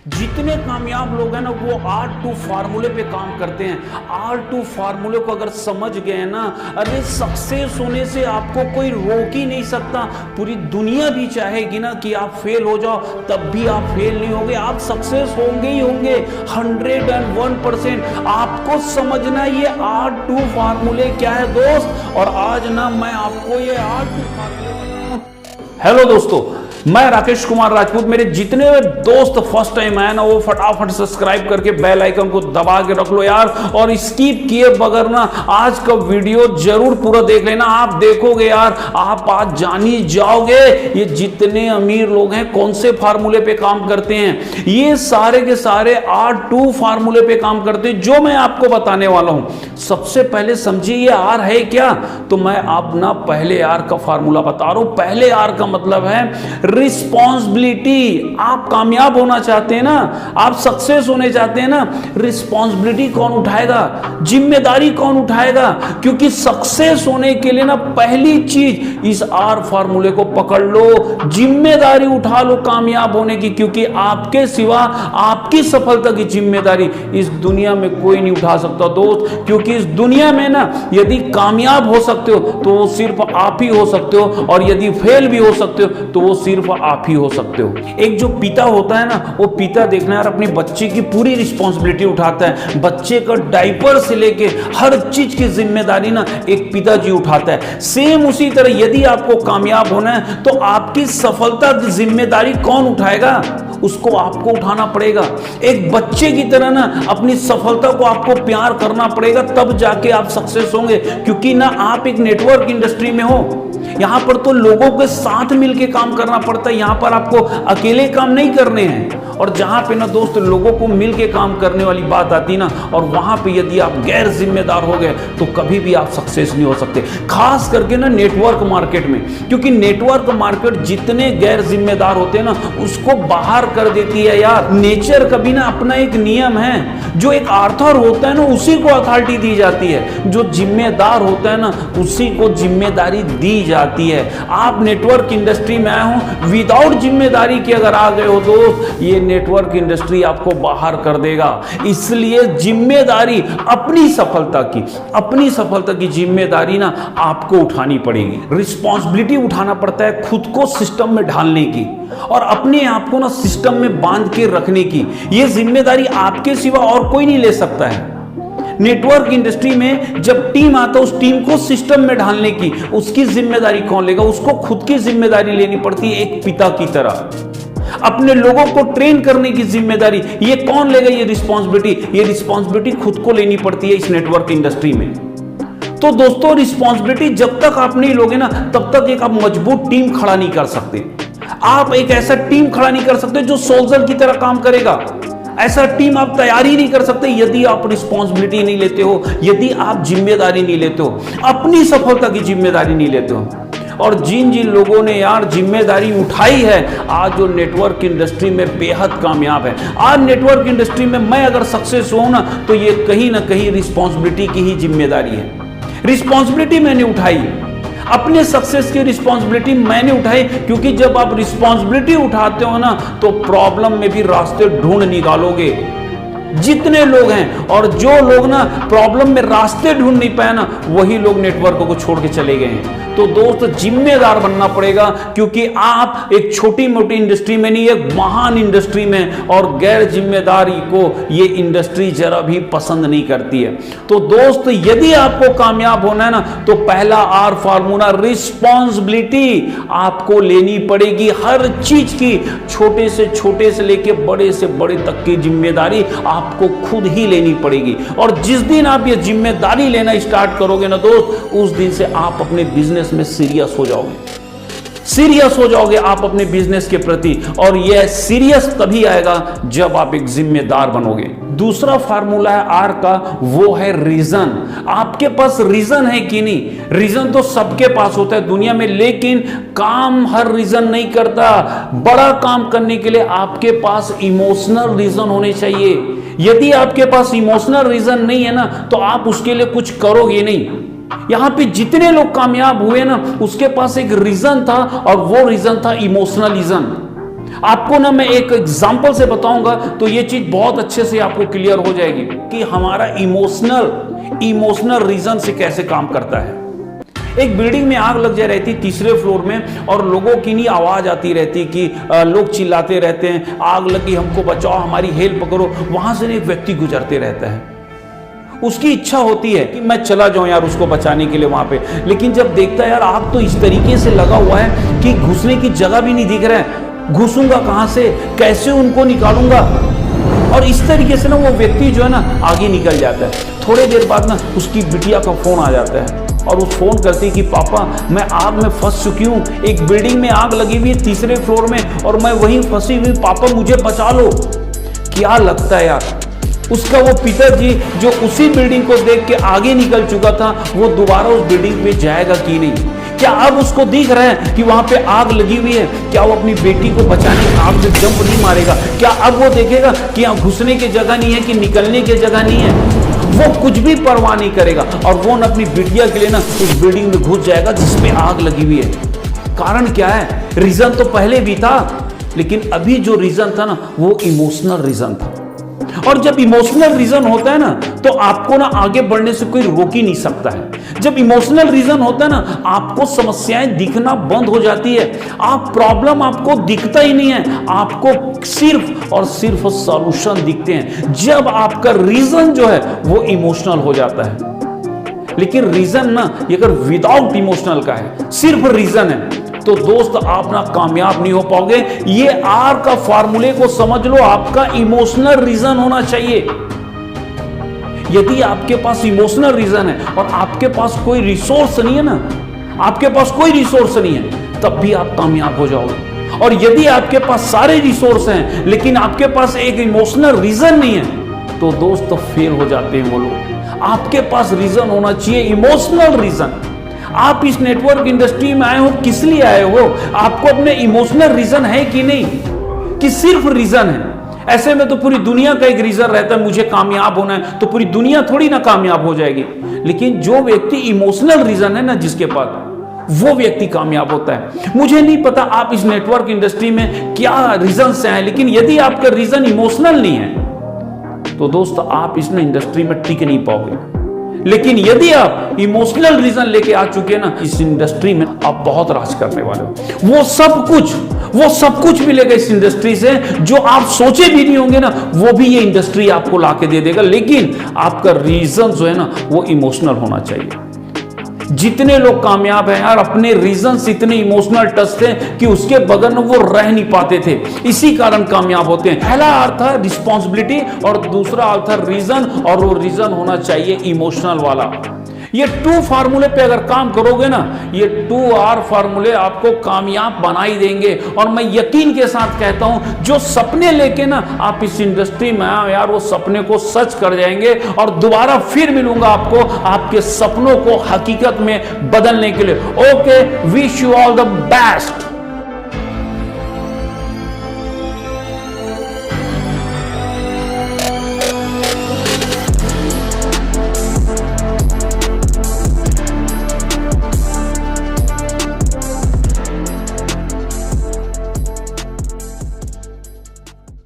जितने कामयाब लोग हैं ना वो R2 फार्मूले पे काम करते हैं। R2 फार्मूले को अगर समझ गए ना, अरे सक्सेस होने से आपको कोई रोक ही नहीं सकता। पूरी दुनिया भी चाहेगी ना कि आप फेल हो जाओ, तब भी आप फेल नहीं होंगे, आप सक्सेस होंगे ही होंगे 101%। आपको समझना ये R2 फार्मूले क्या है दोस्त, और आज ना मैं आपको ये R2 फार्मूले। हेलो दोस्तों, मैं राकेश कुमार राजपूत। मेरे जितने दोस्त फर्स्ट टाइम आए ना वो फटाफट सब्सक्राइब करके बेल आइकन को दबा के रख लो यार, और स्किप किए बगैर ना आज का वीडियो जरूर पूरा देख लेना। आप देखोगे यार, आप आज जान ही जाओगे ये जितने अमीर लोग हैं कौन से फार्मूले पे काम करते हैं। ये सारे के सारे R2 फार्मूले पे काम करते हैं जो मैं आपको बताने वाला हूं। सबसे पहले समझिए ये R है क्या, तो मैं आप ना पहले R का फार्मूला बता रहा हूं। पहले R का मतलब है रिस्पॉन्सिबिलिटी। आप कामयाब होना चाहते हैं ना, आप सक्सेस होने चाहते हैं ना, रिस्पॉन्सिबिलिटी कौन उठाएगा, जिम्मेदारी कौन उठाएगा। क्योंकि सक्सेस होने के लिए ना पहली चीज इस R फार्मूले को पकड़ लो, जिम्मेदारी उठा लो कामयाब होने की। क्योंकि आपके सिवा आपकी सफलता की जिम्मेदारी इस दुनिया में कोई नहीं उठा सकता दोस्त। क्योंकि इस दुनिया में ना यदि कामयाब हो सकते हो तो वो सिर्फ आप ही हो सकते हो, और यदि फेल भी हो सकते हो तो वो सिर्फ आप ही हो सकते हो। एक जो पिता होता है ना, वो पिता देखना यार अपने बच्चे की पूरी रिस्पॉन्सिबिलिटी उठाता है। बच्चे का डायपर से लेके हर चीज की जिम्मेदारी ना एक पिताजी उठाता है। सेम उसी तरह यदि आपको कामयाब होना है तो आपकी सफलता की जिम्मेदारी कौन उठाएगा, उसको आपको उठाना पड़ेगा। एक बच्चे की तरह ना अपनी सफलता को आपको प्यार करना पड़ेगा, तब जाके आप सक्सेस होंगे। क्योंकि ना आप एक नेटवर्क इंडस्ट्री में हो, यहां पर तो लोगों के साथ मिलके काम करना पड़ता है। यहां पर आपको अकेले काम नहीं करने हैं। और जहां पे ना दोस्त लोगों को मिलके काम करने वाली बात आती ना, और वहां पे यदि आप गैर जिम्मेदार हो गए तो कभी भी आप सक्सेस नहीं हो सकते। खास करके ना नेटवर्क मार्केट में, क्योंकि नेटवर्क मार्केट जितने गैर जिम्मेदार होते हैं ना उसको बाहर कर देती है यार। नेचर का भी ना अपना एक नियम है, जो एक आर्थर होता है ना उसी को अथॉरिटी दी जाती है, जो जिम्मेदार होता है ना उसी को जिम्मेदारी दी जाती है। आप नेटवर्क इंडस्ट्री में आए हो विदाउट जिम्मेदारी के अगर आ गए हो दोस्त, ये नेटवर्क इंडस्ट्री आपको बाहर कर देगा। इसलिए जिम्मेदारी अपनी सफलता की जिम्मेदारी ना आपको उठानी पड़ेगी। रिस्पॉन्सिबिलिटी उठाना पड़ता है खुद को सिस्टम में ढालने की, और अपने आप को ना सिस्टम में बांध के रखने की। यह जिम्मेदारी आपके सिवा और कोई नहीं ले सकता है। नेटवर्क इंडस्ट्री में जब टीम आता है उस टीम को सिस्टम में ढालने की, उसकी जिम्मेदारी कौन लेगा, उसको खुद की जिम्मेदारी लेनी पड़ती है एक पिता की तरह। अपने लोगों को ट्रेन करने की जिम्मेदारी ये कौन लेगा, ये रिस्पॉन्सिबिलिटी खुद को लेनी पड़ती है इस नेटवर्क इंडस्ट्री में। तो दोस्तों रिस्पॉन्सिबिलिटी जब तक आप नहीं लोगे ना तब तक एक आप मजबूत टीम खड़ा नहीं कर सकते। आप एक ऐसा टीम खड़ा नहीं कर सकते जो सोल्जर की तरह काम करेगा। ऐसा टीम आप तैयार ही नहीं कर सकते यदि आप रिस्पॉन्सिबिलिटी नहीं लेते हो, यदि आप जिम्मेदारी नहीं लेते हो, अपनी सफलता की जिम्मेदारी नहीं लेते हो। और जिन जिन लोगों ने यार जिम्मेदारी उठाई है आज जो नेटवर्क इंडस्ट्री में बेहद कामयाब है। आज नेटवर्क इंडस्ट्री में मैं अगर सक्सेस हूं ना तो ये कहीं ना कहीं रिस्पॉन्सिबिलिटी की ही जिम्मेदारी है। रिस्पॉन्सिबिलिटी मैंने उठाई, अपने सक्सेस की रिस्पॉन्सिबिलिटी मैंने उठाई। क्योंकि जब आप रिस्पॉन्सिबिलिटी उठाते हो ना तो प्रॉब्लम में भी रास्ते ढूंढ निकालोगे। जितने लोग हैं और जो लोग ना प्रॉब्लम में रास्ते ढूंढ नहीं पाए ना वही लोग नेटवर्क को छोड़ के चले गए हैं। तो दोस्त जिम्मेदार बनना पड़ेगा, क्योंकि आप एक छोटी मोटी इंडस्ट्री में नहीं, एक महान इंडस्ट्री में, और गैर जिम्मेदारी को ये इंडस्ट्री जरा भी पसंद नहीं करती है। तो दोस्त यदि आपको कामयाब होना है ना तो पहला R फार्मूला रिस्पॉन्सिबिलिटी आपको लेनी पड़ेगी। हर चीज की छोटे से लेके बड़े से बड़े तक की जिम्मेदारी आपको खुद ही लेनी पड़ेगी। और जिस दिन आप ये जिम्मेदारी लेना स्टार्ट करोगे ना दोस्त, उस दिन से आप अपने बिजनेस में सीरियस हो जाओगे आप अपने बिजनेस के प्रति। और यह सीरियस तभी आएगा जब आप एक जिम्मेदार बनोगे। दूसरा फार्मूला है R का, वो है रीजन। आपके पास रीजन है कि नहीं? रीजन तो सबके पास होता है दुनिया में, लेकिन काम हर रीजन नहीं करता। बड़ा काम करने के लिए आपके पास इमोशनल रीजन होने चाहिए। यदि आपके पास इमोशनल रीजन नहीं है ना तो आप उसके लिए कुछ करोगे नहीं। यहां पे जितने लोग कामयाब हुए ना उसके पास एक रीजन था, और वो रीजन था इमोशनल रीजन। आपको ना मैं एक एग्जांपल से बताऊंगा तो ये चीज बहुत अच्छे से आपको क्लियर हो जाएगी कि हमारा इमोशनल रीजन से कैसे काम करता है। एक बिल्डिंग में आग लग जा रही थी तीसरे फ्लोर में, और लोगों की नहीं आवाज आती रहती कि लोग चिल्लाते रहते हैं, आग लगी हमको बचाओ, हमारी हेल्प करो। वहां से एक व्यक्ति गुजरते रहता है, उसकी इच्छा होती है कि मैं चला जाऊं यार उसको बचाने के लिए वहां पे, लेकिन जब देखता है यार आग तो इस तरीके से लगा हुआ है कि घुसने की जगह भी नहीं दिख रहा है, घुसूंगा कहां से, कैसे उनको निकालूंगा, और इस तरीके से ना वो व्यक्ति जो है ना आगे निकल जाता है। थोड़ी देर बाद ना उसकी बिटिया का फोन आ जाता है और वो फोन करती है कि पापा मैं आग में फंस चुकी हूँ, एक बिल्डिंग में आग लगी हुई है तीसरे फ्लोर में और मैं वहीं फंसी हुई, पापा मुझे बचा लो। क्या लगता है यार उसका वो पिताजी जो उसी बिल्डिंग को देख के आगे निकल चुका था, वो दोबारा उस बिल्डिंग पे जाएगा कि नहीं? क्या अब उसको दिख रहा है कि वहां पे आग लगी हुई है? क्या वो अपनी बेटी को बचाने आग से जंप नहीं मारेगा? क्या अब वो देखेगा कि यहाँ घुसने की जगह नहीं है, कि निकलने की जगह नहीं है? वो कुछ भी परवाह नहीं करेगा और वो न अपनी बिटिया के लिए ना उस बिल्डिंग में घुस जाएगा जिसमें आग लगी हुई है। कारण क्या है? रीजन तो पहले भी था, लेकिन अभी जो रीजन था ना वो इमोशनल रीजन था। और जब इमोशनल रीजन होता है ना तो आपको ना आगे बढ़ने से कोई रोक ही नहीं सकता है। जब इमोशनल रीजन होता है ना आपको समस्याएं दिखना बंद हो जाती है, आप प्रॉब्लम आपको दिखता ही नहीं है, आपको सिर्फ और सिर्फ सॉल्यूशन दिखते हैं जब आपका रीजन जो है वो इमोशनल हो जाता है। लेकिन रीजन ना अगर विदाउट इमोशनल का है, सिर्फ रीजन है, तो दोस्त आप ना कामयाब नहीं हो पाओगे। ये आर का फार्मूले को समझ लो, आपका इमोशनल रीजन होना चाहिए। यदि आपके पास इमोशनल रीजन है और आपके पास कोई रिसोर्स नहीं है ना, आपके पास कोई रिसोर्स नहीं है, तब भी आप कामयाब हो जाओगे। और यदि आपके पास सारे रिसोर्स हैं लेकिन आपके पास एक इमोशनल रीजन नहीं है, तो दोस्त फेल हो जाते हैं वो लोग। आपके पास रीजन होना चाहिए, इमोशनल रीजन। आप इस नेटवर्क इंडस्ट्री में आए हो, किस लिए आए हो? आपको अपने इमोशनल रीजन है कि नहीं, कि सिर्फ रीजन है? ऐसे में तो पूरी दुनिया का एक रीजन रहता है, मुझे कामयाब होना है, तो पूरी दुनिया थोड़ी ना कामयाब हो जाएगी। लेकिन जो व्यक्ति इमोशनल रीजन है ना जिसके पास, वो व्यक्ति कामयाब होता है। मुझे नहीं पता आप इस नेटवर्क इंडस्ट्री में क्या रीजन से आए, लेकिन यदि आपका रीजन इमोशनल नहीं है तो दोस्त आप इस इंडस्ट्री में टिक नहीं पाओगे। लेकिन यदि आप इमोशनल रीजन लेके आ चुके हैं ना इस इंडस्ट्री में, आप बहुत राज करने वाले हो। वो सब कुछ मिलेगा इस इंडस्ट्री से जो आप सोचे भी नहीं होंगे ना, वो भी ये इंडस्ट्री आपको लाके दे देगा। लेकिन आपका रीजन जो है ना वो इमोशनल होना चाहिए। जितने लोग कामयाब हैं यार अपने रीजन से इतने इमोशनल टच थे कि उसके बगैर वो रह नहीं पाते थे, इसी कारण कामयाब होते हैं। पहला अर्थ है रिस्पॉन्सिबिलिटी और दूसरा अर्थ है रीजन, और वो रीजन होना चाहिए इमोशनल वाला। ये 2 फार्मूले पे अगर काम करोगे ना, ये 2R फार्मूले आपको कामयाब बना ही देंगे। और मैं यकीन के साथ कहता हूं जो सपने लेके ना आप इस इंडस्ट्री में आए यार, वो सपने को सच कर जाएंगे। और दोबारा फिर मिलूंगा आपको आपके सपनों को हकीकत में बदलने के लिए। Okay, wish you all the best.